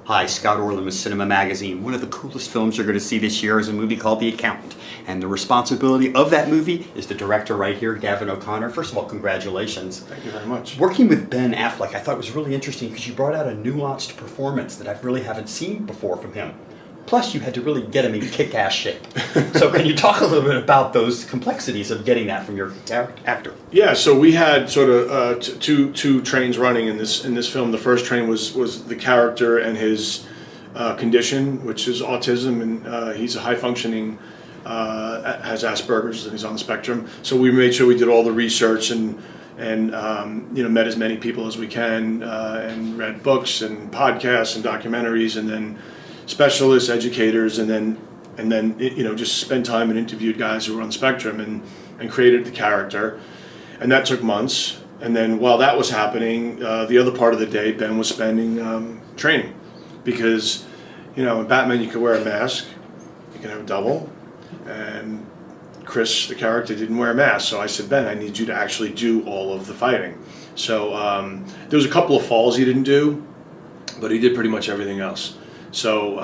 Hi, Scott Orlin with CINEMA-Magazin. One of the coolest films you're going to see this year is a movie called The Accountant. And the responsibility of that movie is the director right here, Gavin O'Connor. First of all, congratulations. Thank you very much. Working with Ben Affleck, I thought was really interesting because you brought out a nuanced performance that I really haven't seen before from him. Plus, you had to really get him in kick-ass shape. So can you talk a little bit about those complexities of getting that from your actor? Yeah, so we had sort of two trains running in this film. The first train was the character and his condition, which is autism, and he's a high-functioning, has Asperger's, and he's on the spectrum. So we made sure we did all the research and met as many people as we can, and read books and podcasts and documentaries, and then specialists, educators, and then just spent time and interviewed guys who were on the spectrum and created the character. And that took months. And then while that was happening, the other part of the day, Ben was spending training. Because, in Batman you could wear a mask, you can have a double, and Chris, the character, didn't wear a mask. So I said, Ben, I need you to actually do all of the fighting. So there was a couple of falls he didn't do, but he did pretty much everything else. So,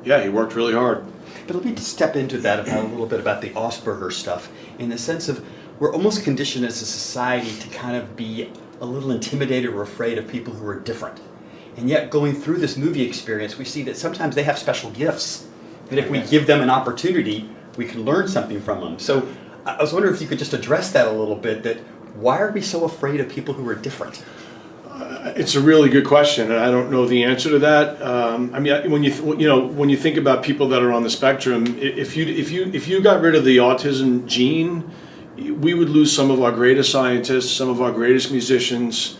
he worked really hard. But let me step into that a little bit about the Asperger stuff, in the sense of we're almost conditioned as a society to kind of be a little intimidated or afraid of people who are different. And yet going through this movie experience, we see that sometimes they have special gifts. That if we give them an opportunity, we can learn something from them. So I was wondering if you could just address that a little bit, that why are we so afraid of people who are different? It's a really good question, and I don't know the answer to that. When you think about people that are on the spectrum, if you got rid of the autism gene, we would lose some of our greatest scientists, some of our greatest musicians,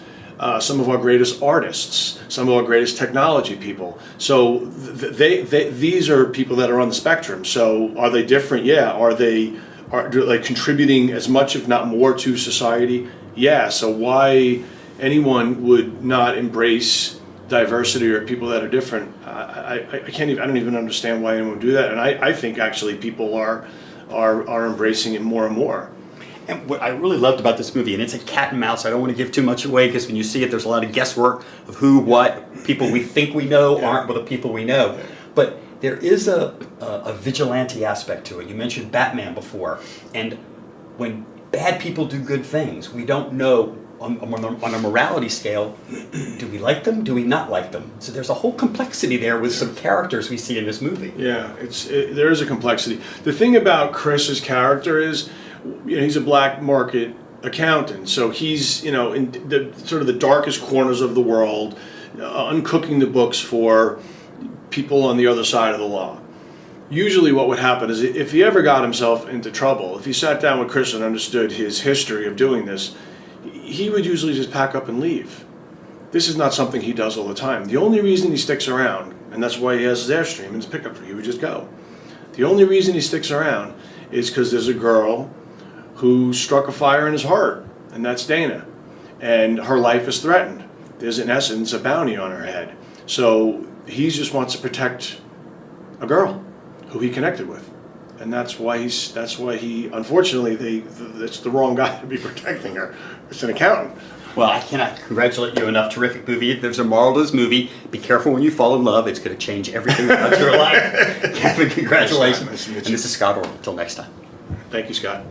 some of our greatest artists, some of our greatest technology people. So these are people that are on the spectrum. So are they different? Yeah. Are they contributing as much, if not more, to society? Yeah. So why anyone would not embrace diversity or people that are different? I don't even understand why anyone would do that. And I think actually people are embracing it more and more. And what I really loved about this movie, and it's a cat and mouse, I don't want to give too much away because when you see it, there's a lot of guesswork of who, what, people we think we know aren't the people we know. But there is a vigilante aspect to it. You mentioned Batman before, and when bad people do good things, we don't know on a morality scale, do we like them, do we not like them? So there's a whole complexity there with some characters we see in this movie. Yeah, there is a complexity. The thing about Chris's character is, he's a black market accountant, so he's in the sort of the darkest corners of the world, uncooking the books for people on the other side of the law. Usually what would happen is if he ever got himself into trouble, if he sat down with Chris and understood his history of doing this, he would usually just pack up and leave. This is not something he does all the time. The only reason he sticks around, and that's why he has his Airstream and his pickup, he would just go. The only reason he sticks around is because there's a girl who struck a fire in his heart, and that's Dana. And her life is threatened. There's, in essence, a bounty on her head. So he just wants to protect a girl who he connected with. And that's why he, unfortunately, that's the wrong guy to be protecting her. It's an accountant. Well, I cannot congratulate you enough. Terrific movie. There's a moral to this movie. Be careful when you fall in love. It's going to change everything about your life. Gavin, congratulations. Nice to meet you. And this is Scott Orlin. Until next time. Thank you, Scott.